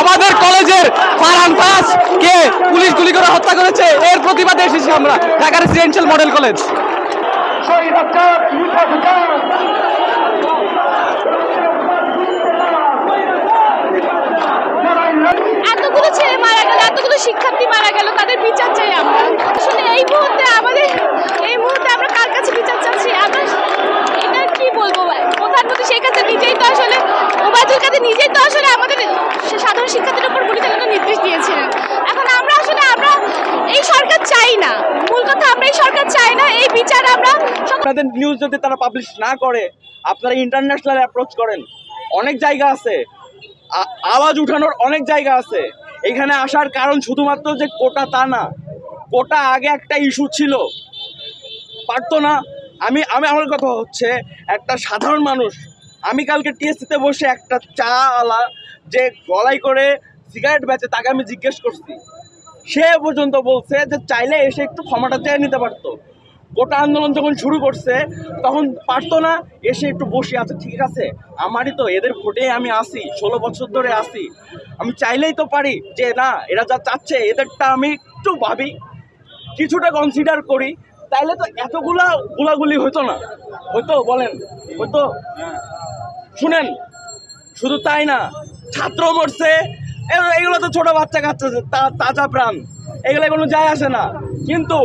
আমাদের কলেজের ফারহান ফাজকে পুলিশ গুলি করে হত্যা করেছে, এর প্রতিবাদে এসেছি আমরা ঢাকা রেসিডেন্সিয়াল মডেল কলেজ। এতগুলো ছেলে মারা গেল, এতগুলো শিক্ষার্থী মারা গেল, তাদের বিচার চাই আমরা। আসলে এই মুহূর্তে আমরা কার কাছে বিচার চাচ্ছি? আমরা এটা কি বলবো ভাই, প্রধানমন্ত্রী শেখ হাসিনা নিজেই তো আসলে ওবায়দুল কাদের নিজেই তো আসলে আমাদের সাধারণ শিক্ষার্থীদের উপর গুলি চালানোর নির্দেশ দিয়েছিলেন। এখন আমরা এই সরকার চাই না, মূল কথা আমরা এই সরকার চাই না, এই বিচার আমরা। আপনাদের নিউজ যদি তারা পাবলিশ না করে, আপনারা ইন্টারন্যাশনাল অ্যাপ্রোচ করেন, অনেক জায়গা আছে, আওয়াজ উঠানোর অনেক জায়গা আছে। এখানে আসার কারণ শুধুমাত্র যে কোটা তা না, কোটা আগে একটা ইস্যু ছিল, পারতো না। আমার কথা হচ্ছে একটা সাধারণ মানুষ, আমি কালকে টিএসসিতে বসে একটা চাওয়ালা যে গলায় করে সিগারেট বেচে তাকে আমি জিজ্ঞেস করছি, সে পর্যন্ত বলছে যে চাইলে এসে একটু ক্ষমাটা চেয়ে নিতে পারতো। গোটা আন্দোলন যখন শুরু করছে তখন পারতো না, এসে একটু বসে আছে, ঠিক আছে আমারই তো, এদের ভোটে আমি আসি, 16 বছর ধরে আসি, আমি চাইলেই তো পারি যে না এরা যা চাচ্ছে এদেরটা আমি একটু ভাবি, কিছুটা কনসিডার করি, তাইলে তো এতগুলা গুলাগুলি হতো না। হয়তো বলেন হয়তো? শুনেন, শুধু তাই না, ছাত্র মরছে, এগুলো তো ছোট বাচ্চা কাচ্চা, তাজা প্রাণ, এগুলো কোনো যায় আসে না। কিন্তু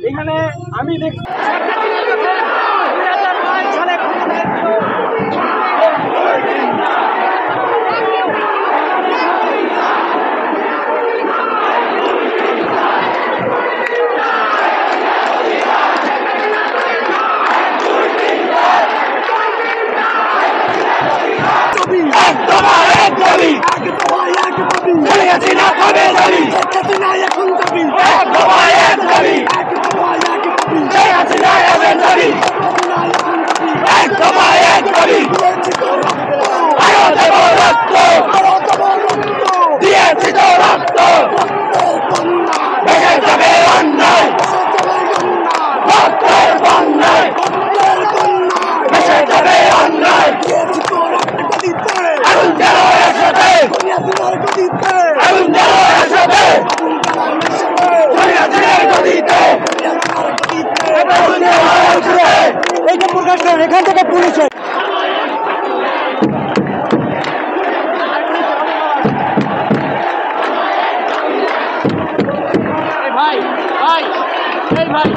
এখানে আমি দেখি এখান থেকে পুলিশে ভাই ভাই ভাই